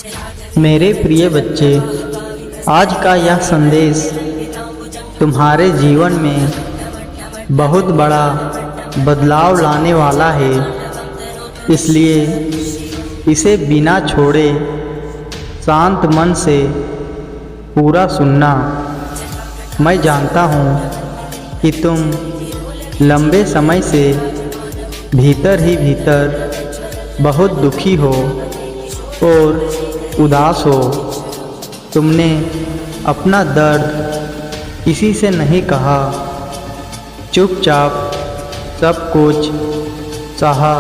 मेरे प्रिय बच्चे, आज का यह संदेश तुम्हारे जीवन में बहुत बड़ा बदलाव लाने वाला है। इसलिए इसे बिना छोड़े शांत मन से पूरा सुनना। मैं जानता हूँ कि तुम लंबे समय से भीतर ही भीतर बहुत दुखी हो और उदास हो। तुमने अपना दर्द किसी से नहीं कहा, चुपचाप सब कुछ सहा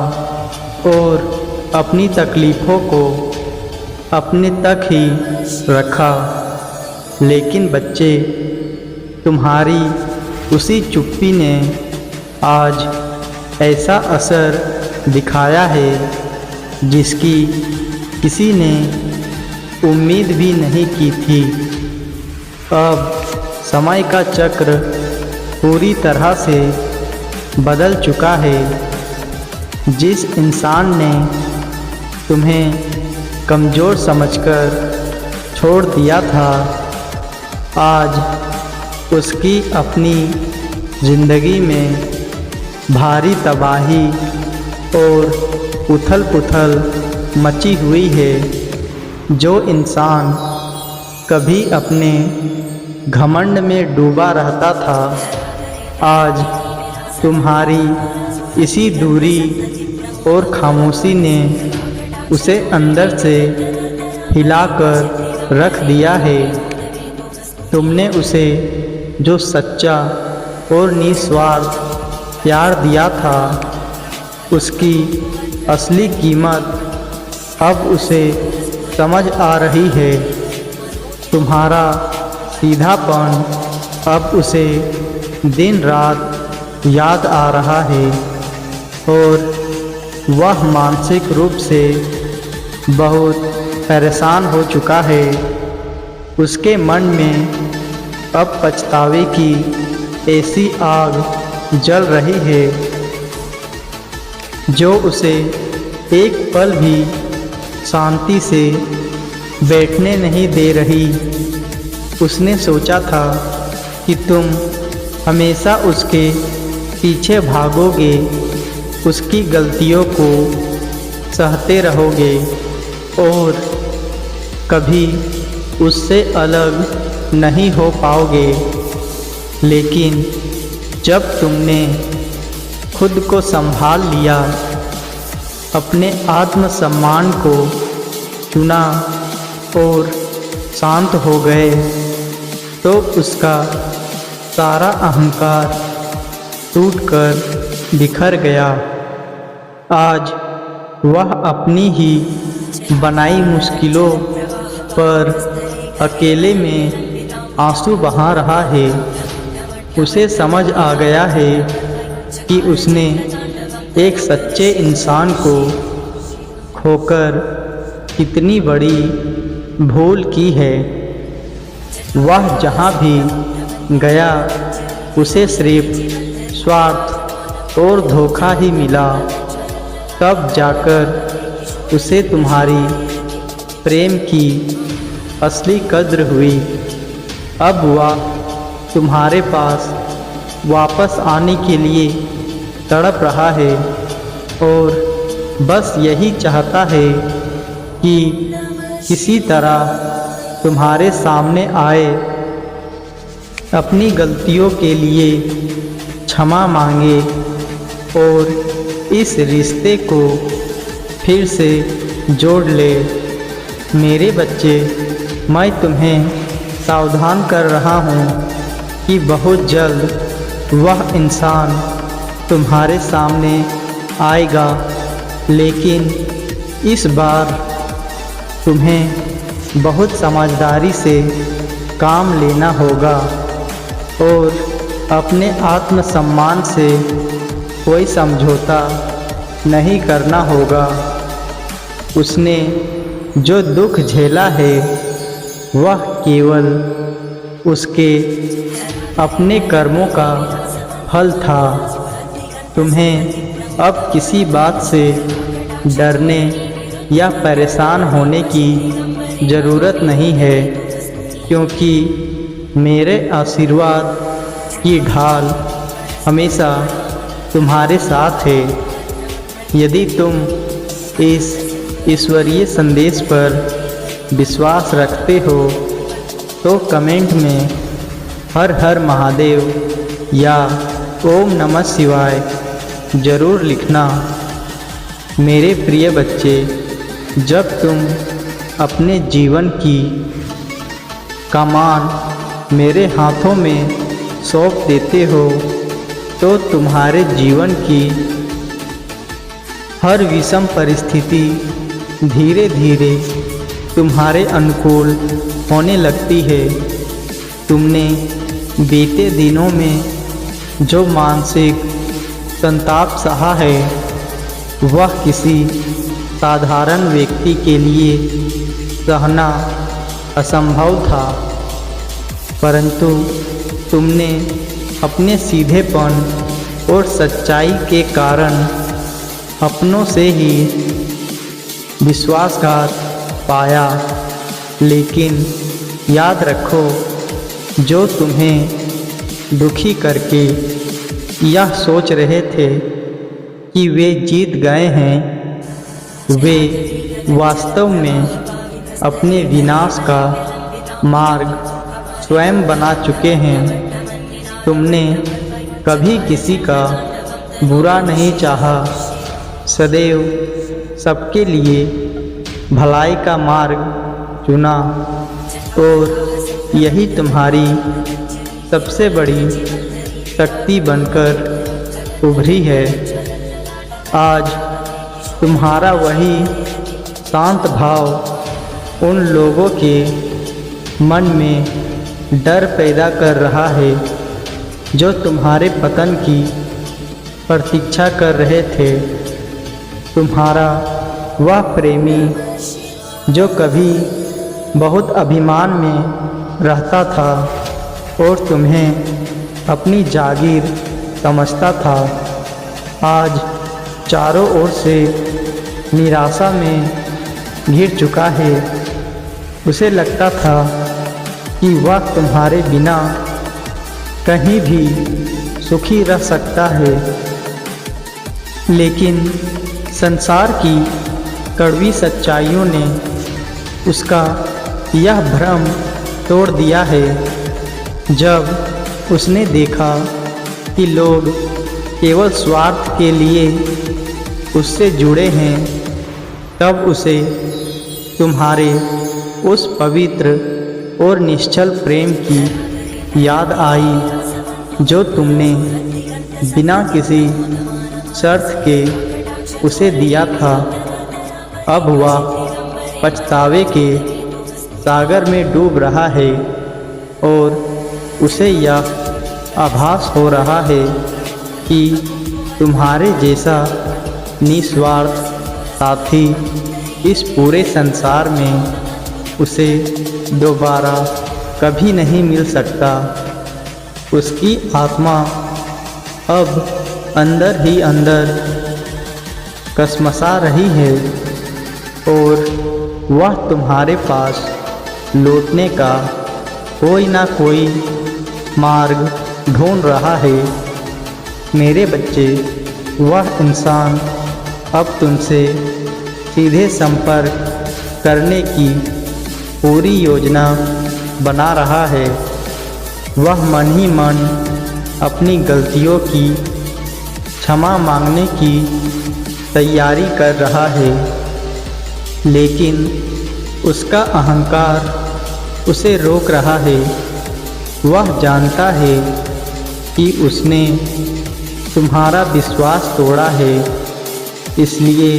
और अपनी तकलीफ़ों को अपने तक ही रखा। लेकिन बच्चे, तुम्हारी उसी चुप्पी ने आज ऐसा असर दिखाया है जिसकी किसी ने उम्मीद भी नहीं की थी। अब समय का चक्र पूरी तरह से बदल चुका है। जिस इंसान ने तुम्हें कमज़ोर समझकर छोड़ दिया था, आज उसकी अपनी ज़िंदगी में भारी तबाही और उथल पुथल मची हुई है। जो इंसान कभी अपने घमंड में डूबा रहता था, आज तुम्हारी इसी दूरी और खामोशी ने उसे अंदर से हिलाकर रख दिया है। तुमने उसे जो सच्चा और निस्वार्थ प्यार दिया था, उसकी असली कीमत अब उसे समझ आ रही है। तुम्हारा सीधापन अब उसे दिन रात याद आ रहा है और वह मानसिक रूप से बहुत परेशान हो चुका है। उसके मन में अब पछतावे की ऐसी आग जल रही है जो उसे एक पल भी शांति से बैठने नहीं दे रही। उसने सोचा था कि तुम हमेशा उसके पीछे भागोगे, उसकी गलतियों को सहते रहोगे और कभी उससे अलग नहीं हो पाओगे। लेकिन जब तुमने खुद को संभाल लिया, अपने आत्मसम्मान को चुना और शांत हो गए, तो उसका सारा अहंकार टूटकर बिखर गया। आज वह अपनी ही बनाई मुश्किलों पर अकेले में आंसू बहा रहा है। उसे समझ आ गया है कि उसने एक सच्चे इंसान को खोकर कितनी बड़ी भूल की है। वह जहाँ भी गया, उसे सिर्फ स्वार्थ और धोखा ही मिला। तब जाकर उसे तुम्हारी प्रेम की असली कद्र हुई। अब वह तुम्हारे पास वापस आने के लिए तड़प रहा है और बस यही चाहता है कि किसी तरह तुम्हारे सामने आए, अपनी गलतियों के लिए क्षमा मांगे और इस रिश्ते को फिर से जोड़ ले। मेरे बच्चे, मैं तुम्हें सावधान कर रहा हूँ कि बहुत जल्द वह इंसान तुम्हारे सामने आएगा, लेकिन इस बार तुम्हें बहुत समझदारी से काम लेना होगा और अपने आत्मसम्मान से कोई समझौता नहीं करना होगा। उसने जो दुख झेला है, वह केवल उसके अपने कर्मों का फल था। तुम्हें अब किसी बात से डरने या परेशान होने की ज़रूरत नहीं है, क्योंकि मेरे आशीर्वाद की ढाल हमेशा तुम्हारे साथ है। यदि तुम इस ईश्वरीय संदेश पर विश्वास रखते हो तो कमेंट में हर हर महादेव या ओम नमः शिवाय ज़रूर लिखना। मेरे प्रिय बच्चे, जब तुम अपने जीवन की कमान मेरे हाथों में सौंप देते हो तो तुम्हारे जीवन की हर विषम परिस्थिति धीरे धीरे तुम्हारे अनुकूल होने लगती है। तुमने बीते दिनों में जो मानसिक संताप सहा है वह किसी साधारण व्यक्ति के लिए सहना असंभव था, परंतु तुमने अपने सीधेपन और सच्चाई के कारण अपनों से ही विश्वासघात पाया। लेकिन याद रखो, जो तुम्हें दुखी करके यह सोच रहे थे कि वे जीत गए हैं, वे वास्तव में अपने विनाश का मार्ग स्वयं बना चुके हैं। तुमने कभी किसी का बुरा नहीं चाहा, सदैव सबके लिए भलाई का मार्ग चुना और यही तुम्हारी सबसे बड़ी शक्ति बनकर उभरी है। आज तुम्हारा वही शांत भाव उन लोगों के मन में डर पैदा कर रहा है जो तुम्हारे पतन की प्रतीक्षा कर रहे थे। तुम्हारा वह प्रेमी जो कभी बहुत अभिमान में रहता था और तुम्हें अपनी जागीर समझता था, आज चारों ओर से निराशा में घिर चुका है। उसे लगता था कि वह तुम्हारे बिना कहीं भी सुखी रह सकता है, लेकिन संसार की कड़वी सच्चाइयों ने उसका यह भ्रम तोड़ दिया है। जब उसने देखा कि लोग केवल स्वार्थ के लिए उससे जुड़े हैं, तब उसे तुम्हारे उस पवित्र और निश्चल प्रेम की याद आई जो तुमने बिना किसी शर्त के उसे दिया था। अब वह पछतावे के सागर में डूब रहा है और उसे यह आभास हो रहा है कि तुम्हारे जैसा निस्वार्थ साथी इस पूरे संसार में उसे दोबारा कभी नहीं मिल सकता। उसकी आत्मा अब अंदर ही अंदर कसमसा रही है और वह तुम्हारे पास लौटने का कोई ना कोई मार्ग ढूंढ रहा है। मेरे बच्चे, वह इंसान अब तुमसे सीधे संपर्क करने की पूरी योजना बना रहा है। वह मन ही मन अपनी गलतियों की क्षमा मांगने की तैयारी कर रहा है, लेकिन उसका अहंकार उसे रोक रहा है। वह जानता है कि उसने तुम्हारा विश्वास तोड़ा है, इसलिए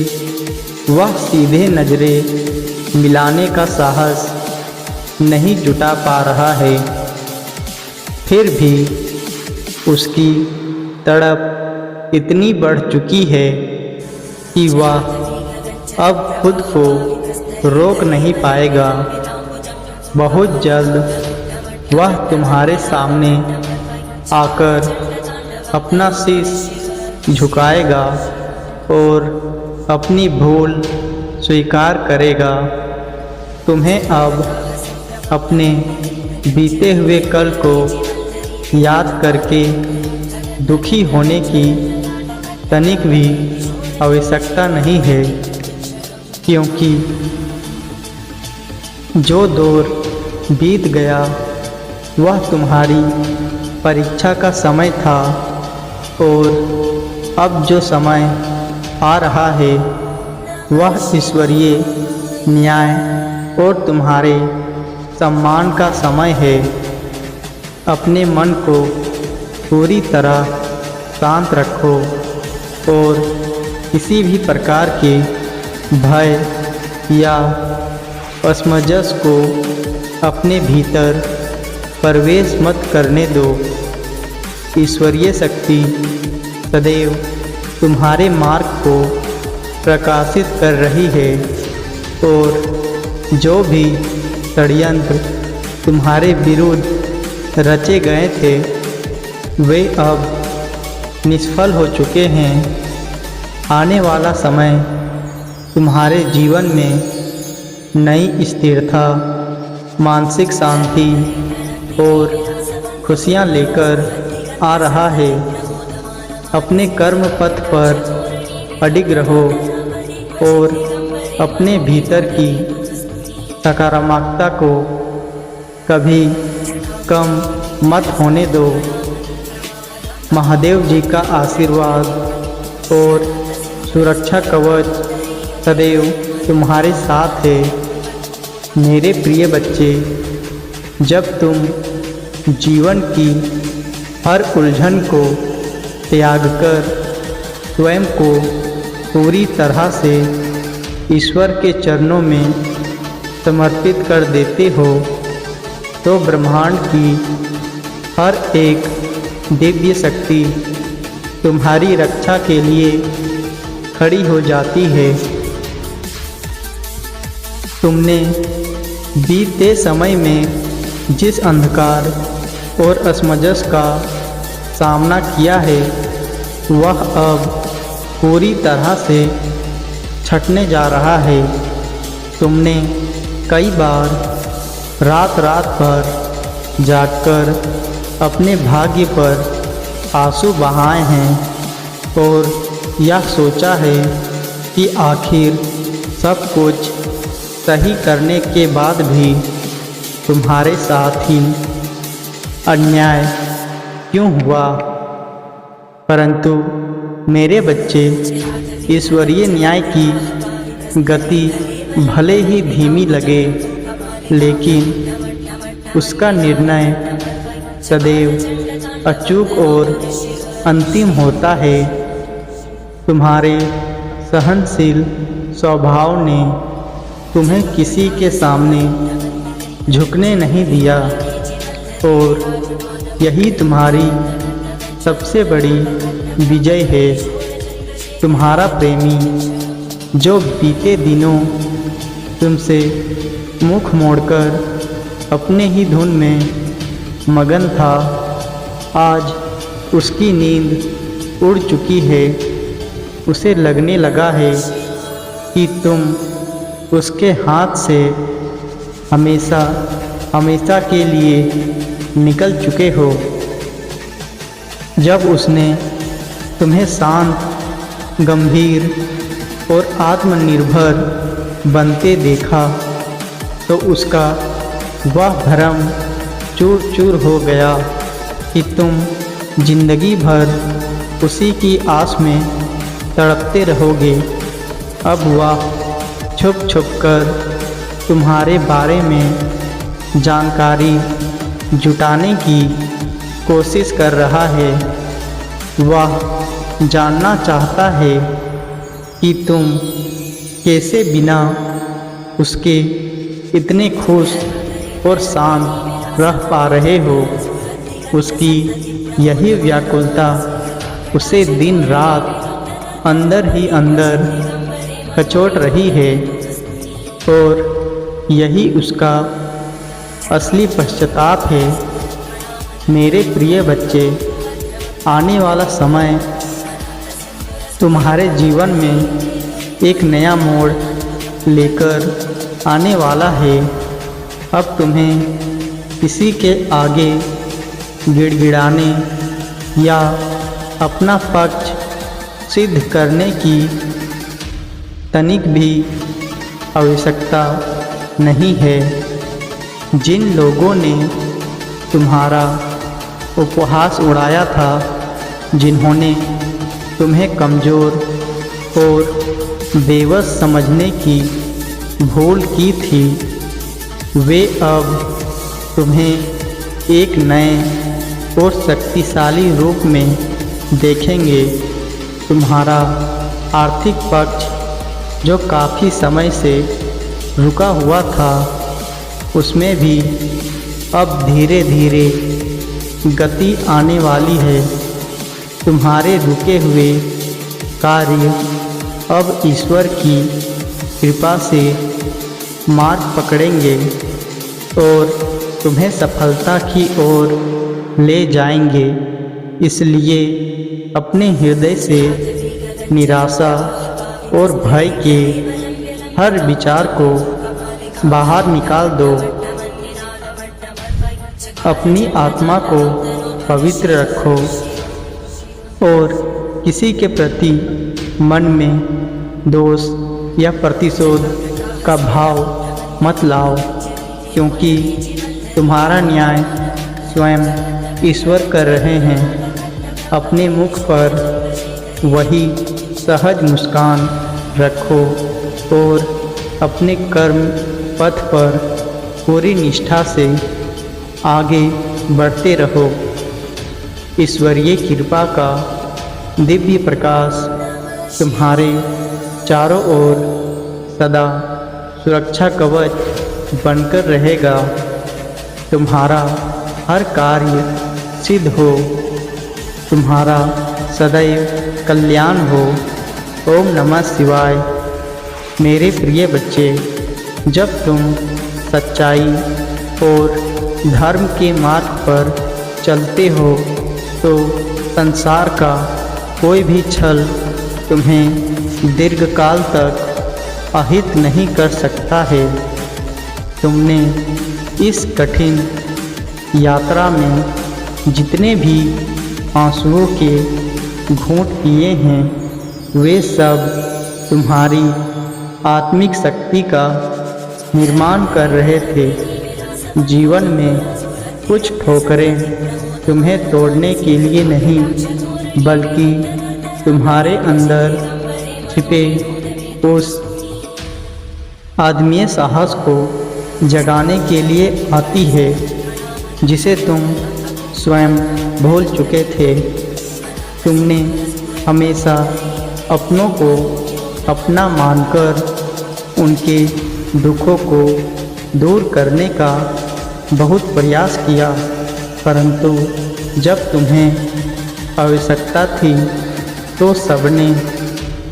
वह सीधे नज़रें मिलाने का साहस नहीं जुटा पा रहा है। फिर भी उसकी तड़प इतनी बढ़ चुकी है कि वह अब खुद को रोक नहीं पाएगा। बहुत जल्द वह तुम्हारे सामने आकर अपना शीश झुकाएगा और अपनी भूल स्वीकार करेगा। तुम्हें अब अपने बीते हुए कल को याद करके दुखी होने की तनिक भी आवश्यकता नहीं है, क्योंकि जो दौर बीत गया वह तुम्हारी परीक्षा का समय था, और अब जो समय आ रहा है वह ईश्वरीय न्याय और तुम्हारे सम्मान का समय है। अपने मन को पूरी तरह शांत रखो और किसी भी प्रकार के भय या असमंजस को अपने भीतर प्रवेश मत करने दो। ईश्वरीय शक्ति सदैव तुम्हारे मार्ग को प्रकाशित कर रही है, और जो भी षड्यंत्र तुम्हारे विरुद्ध रचे गए थे वे अब निष्फल हो चुके हैं। आने वाला समय तुम्हारे जीवन में नई स्थिरता, मानसिक शांति और खुशियाँ लेकर आ रहा है। अपने कर्म पथ पर अडिग रहो और अपने भीतर की सकारात्मकता को कभी कम मत होने दो। महादेव जी का आशीर्वाद और सुरक्षा कवच सदैव तुम्हारे साथ है। मेरे प्रिय बच्चे, जब तुम जीवन की हर उलझन को त्याग कर स्वयं को पूरी तरह से ईश्वर के चरणों में समर्पित कर देते हो, तो ब्रह्मांड की हर एक दिव्य शक्ति तुम्हारी रक्षा के लिए खड़ी हो जाती है। तुमने बीते समय में जिस अंधकार और असमंजस का सामना किया है वह अब पूरी तरह से छटने जा रहा है। तुमने कई बार रात रात भर जागकर अपने भाग्य पर आंसू बहाए हैं और यह सोचा है कि आखिर सब कुछ सही करने के बाद भी तुम्हारे साथ ही अन्याय क्यों हुआ। परंतु मेरे बच्चे, ईश्वरीय न्याय की गति भले ही धीमी लगे, लेकिन उसका निर्णय सदैव अचूक और अंतिम होता है। तुम्हारे सहनशील स्वभाव ने तुम्हें किसी के सामने झुकने नहीं दिया, और यही तुम्हारी सबसे बड़ी विजय है। तुम्हारा प्रेमी जो बीते दिनों तुमसे मुख मोड़कर अपने ही धुन में मगन था, आज उसकी नींद उड़ चुकी है। उसे लगने लगा है कि तुम उसके हाथ से हमेशा हमेशा के लिए निकल चुके हो। जब उसने तुम्हें शांत, गंभीर और आत्मनिर्भर बनते देखा तो उसका वह भ्रम चूर चूर हो गया कि तुम जिंदगी भर उसी की आस में तड़पते रहोगे। अब वह छुप छुप कर तुम्हारे बारे में जानकारी जुटाने की कोशिश कर रहा है। वह जानना चाहता है कि तुम कैसे बिना उसके इतने खुश और शांत रह पा रहे हो। उसकी यही व्याकुलता उसे दिन रात अंदर ही अंदर कचोट रही है, और यही उसका असली पश्चाताप है। मेरे प्रिय बच्चे, आने वाला समय तुम्हारे जीवन में एक नया मोड़ लेकर आने वाला है। अब तुम्हें किसी के आगे गिड़गिड़ाने या अपना पक्ष सिद्ध करने की तनिक भी आवश्यकता नहीं है। जिन लोगों ने तुम्हारा उपहास उड़ाया था, जिन्होंने तुम्हें कमज़ोर और बेबस समझने की भूल की थी, वे अब तुम्हें एक नए और शक्तिशाली रूप में देखेंगे। तुम्हारा आर्थिक पक्ष जो काफ़ी समय से रुका हुआ था, उसमें भी अब धीरे धीरे गति आने वाली है। तुम्हारे रुके हुए कार्य अब ईश्वर की कृपा से मार्ग पकड़ेंगे और तुम्हें सफलता की ओर ले जाएंगे। इसलिए अपने हृदय से निराशा और भय के हर विचार को बाहर निकाल दो। अपनी आत्मा को पवित्र रखो और किसी के प्रति मन में दोष या प्रतिशोध का भाव मत लाओ, क्योंकि तुम्हारा न्याय स्वयं ईश्वर कर रहे हैं। अपने मुख पर वही सहज मुस्कान रखो और अपने कर्म पथ पर पूरी निष्ठा से आगे बढ़ते रहो। ईश्वरीय कृपा का दिव्य प्रकाश तुम्हारे चारों ओर सदा सुरक्षा कवच बनकर रहेगा। तुम्हारा हर कार्य सिद्ध हो, तुम्हारा सदैव कल्याण हो। ओम नमः शिवाय। मेरे प्रिय बच्चे, जब तुम सच्चाई और धर्म के मार्ग पर चलते हो तो संसार का कोई भी छल तुम्हें दीर्घकाल तक अहित नहीं कर सकता है। तुमने इस कठिन यात्रा में जितने भी आंसुओं के घूंट पिए हैं, वे सब तुम्हारी आत्मिक शक्ति का निर्माण कर रहे थे। जीवन में कुछ ठोकरें तुम्हें तोड़ने के लिए नहीं, बल्कि तुम्हारे अंदर छिपे उस आदमीय साहस को जगाने के लिए आती है जिसे तुम स्वयं भूल चुके थे। तुमने हमेशा अपनों को अपना मानकर उनके दुखों को दूर करने का बहुत प्रयास किया, परंतु जब तुम्हें आवश्यकता थी तो सबने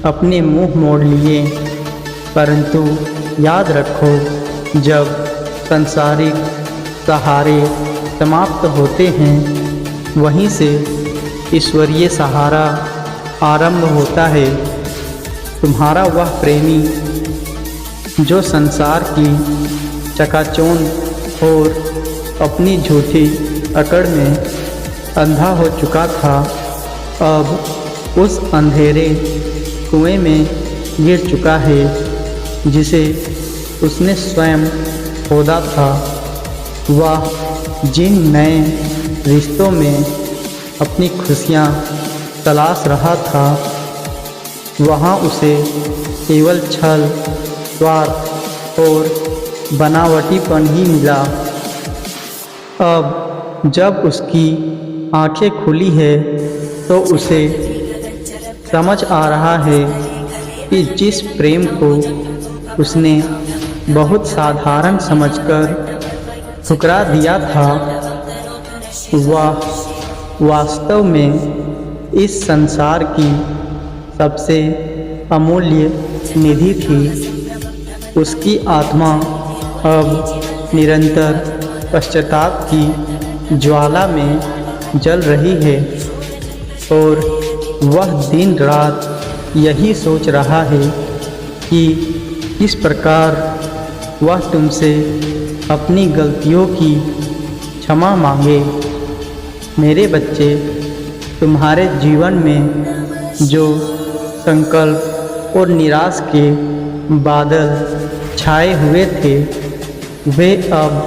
अपने मुंह मोड़ लिए। परंतु याद रखो, जब सांसारिक सहारे समाप्त होते हैं, वहीं से ईश्वरीय सहारा आरंभ होता है। तुम्हारा वह प्रेमी जो संसार की चकाचौंध और अपनी झूठी अकड़ में अंधा हो चुका था, अब उस अंधेरे कुएं में गिर चुका है जिसे उसने स्वयं खोदा था। वह जिन नए रिश्तों में अपनी खुशियाँ तलाश रहा था, वहाँ उसे केवल छल, स्वार्थ और बनावटीपन ही मिला। अब जब उसकी आंखें खुली है तो उसे समझ आ रहा है कि जिस प्रेम को उसने बहुत साधारण समझकर ठुकरा दिया था, वह वास्तव में इस संसार की सबसे अमूल्य निधि थी। उसकी आत्मा अब निरंतर पश्चाताप की ज्वाला में जल रही है और वह दिन रात यही सोच रहा है कि किस प्रकार वह तुमसे अपनी गलतियों की क्षमा मांगे। मेरे बच्चे, तुम्हारे जीवन में जो संकल्प और निराश के बादल छाए हुए थे वे अब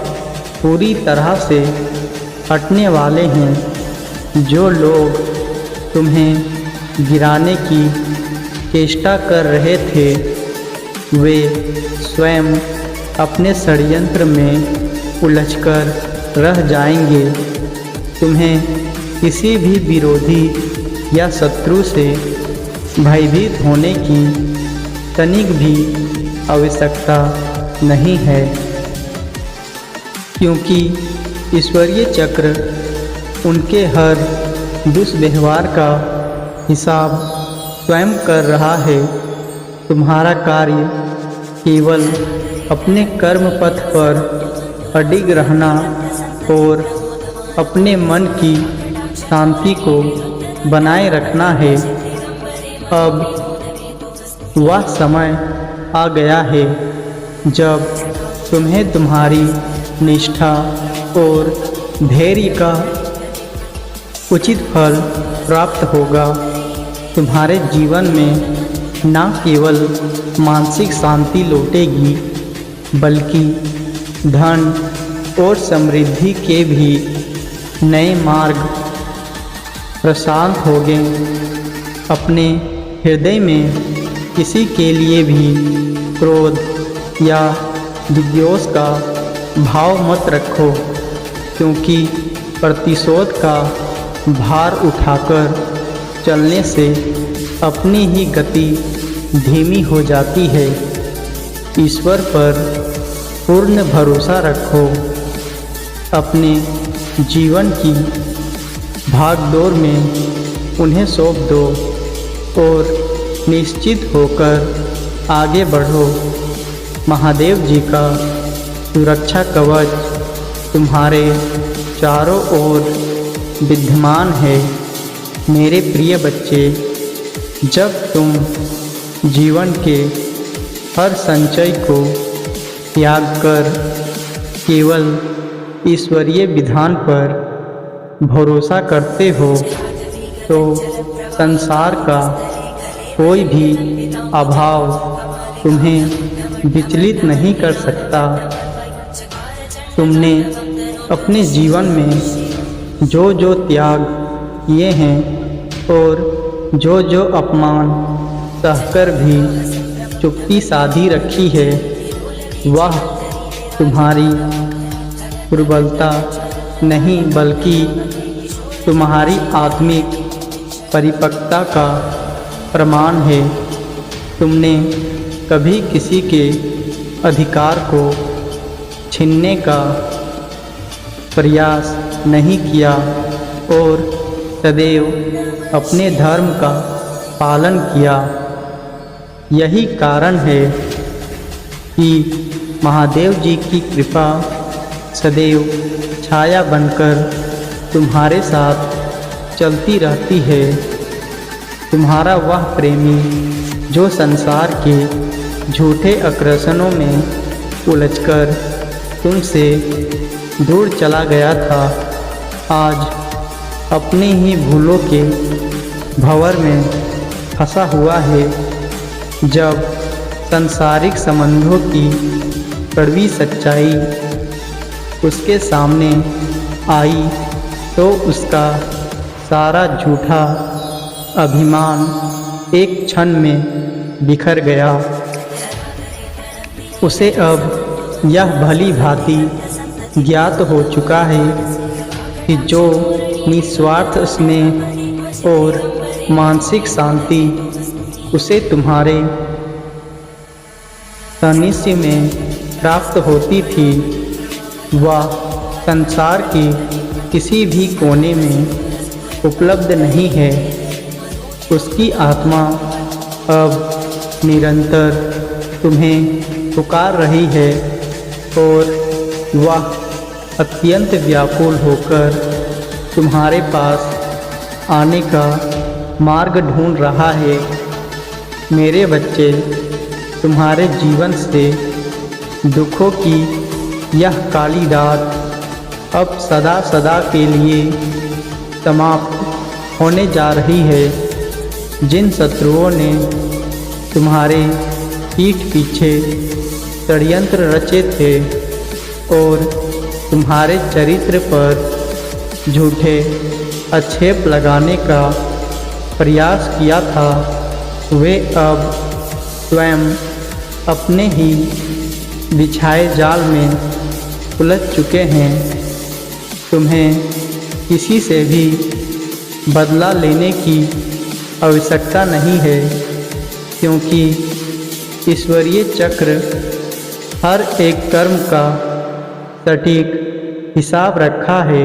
पूरी तरह से हटने वाले हैं। जो लोग तुम्हें गिराने की चेष्टा कर रहे थे वे स्वयं अपने षड्यंत्र में उलझकर रह जाएंगे। तुम्हें किसी भी विरोधी या शत्रु से भयभीत होने की तनिक भी आवश्यकता नहीं है, क्योंकि ईश्वरीय चक्र उनके हर दुष्व्यवहार का हिसाब स्वयं कर रहा है। तुम्हारा कार्य केवल अपने कर्म पथ पर अडिग रहना और अपने मन की शांति को बनाए रखना है। अब वह समय आ गया है जब तुम्हें तुम्हारी निष्ठा और धैर्य का उचित फल प्राप्त होगा। तुम्हारे जीवन में न केवल मानसिक शांति लौटेगी बल्कि धन और समृद्धि के भी नए मार्ग प्रशांत होंगे। अपने हृदय में किसी के लिए भी क्रोध या विद्वेष का भाव मत रखो, क्योंकि प्रतिशोध का भार उठाकर चलने से अपनी ही गति धीमी हो जाती है। ईश्वर पर पूर्ण भरोसा रखो। अपने जीवन की भागदौड़ में उन्हें सौंप दो और निश्चित होकर आगे बढ़ो। महादेव जी का सुरक्षा कवच तुम्हारे चारों ओर विद्यमान है। मेरे प्रिय बच्चे, जब तुम जीवन के हर संचय को त्याग कर केवल ईश्वरीय विधान पर भरोसा करते हो तो संसार का कोई भी अभाव तुम्हें विचलित नहीं कर सकता। तुमने अपने जीवन में जो जो त्याग किए हैं और जो जो अपमान सहकर भी चुप्पी साधी रखी है, वह तुम्हारी दुर्बलता नहीं बल्कि तुम्हारी आत्मिक परिपक्वता का प्रमाण है। तुमने कभी किसी के अधिकार को छीनने का प्रयास नहीं किया और सदैव अपने धर्म का पालन किया। यही कारण है कि महादेव जी की कृपा सदैव छाया बनकर तुम्हारे साथ चलती रहती है। तुम्हारा वह प्रेमी जो संसार के झूठे आकर्षणों में उलझकर तुमसे दूर चला गया था, आज अपनी ही भूलों के भंवर में फंसा हुआ है। जब सांसारिक संबंधों की कड़वी सच्चाई उसके सामने आई तो उसका सारा झूठा अभिमान एक क्षण में बिखर गया। उसे अब यह भली भांति ज्ञात हो चुका है कि जो निस्वार्थ स्नेह और मानसिक शांति उसे तुम्हारे सानिध्य में प्राप्त होती थी, वह संसार के किसी भी कोने में उपलब्ध नहीं है। उसकी आत्मा अब निरंतर तुम्हें पुकार रही है और वह अत्यंत व्याकुल होकर तुम्हारे पास आने का मार्ग ढूंढ रहा है। मेरे बच्चे, तुम्हारे जीवन से दुखों की यह काली रात अब सदा सदा के लिए समाप्त होने जा रही है। जिन शत्रुओं ने तुम्हारे पीठ पीछे षड्यंत्र रचे थे और तुम्हारे चरित्र पर झूठे आक्षेप लगाने का प्रयास किया था, वे अब स्वयं अपने ही बिछाए जाल में उलझ चुके हैं। तुम्हें किसी से भी बदला लेने की आवश्यकता नहीं है, क्योंकि ईश्वरीय चक्र हर एक कर्म का सटीक हिसाब रखा है।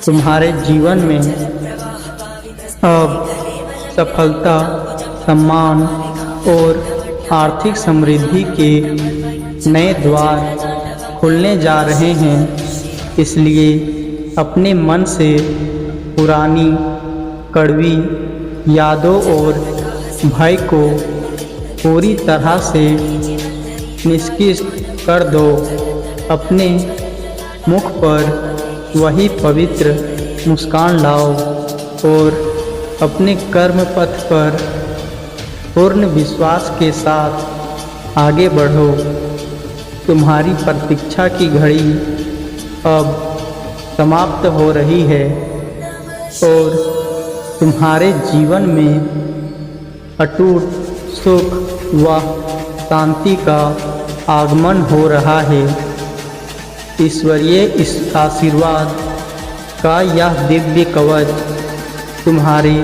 तुम्हारे जीवन में अब सफलता, सम्मान और आर्थिक समृद्धि के नए द्वार खुलने जा रहे हैं। इसलिए अपने मन से पुरानी कड़वी यादों और भय को पूरी तरह से निष्क्रिय कर दो। अपने मुख पर वही पवित्र मुस्कान लाओ और अपने कर्म पथ पर पूर्ण विश्वास के साथ आगे बढ़ो। तुम्हारी प्रतीक्षा की घड़ी अब समाप्त हो रही है और तुम्हारे जीवन में अटूट सुख व शांति का आगमन हो रहा है। ईश्वरीय इस आशीर्वाद का यह दिव्य कवच तुम्हारे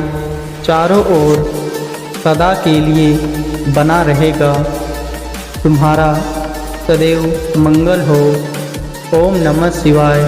चारों ओर सदा के लिए बना रहेगा। तुम्हारा सदैव मंगल हो। ओम नमः शिवाय।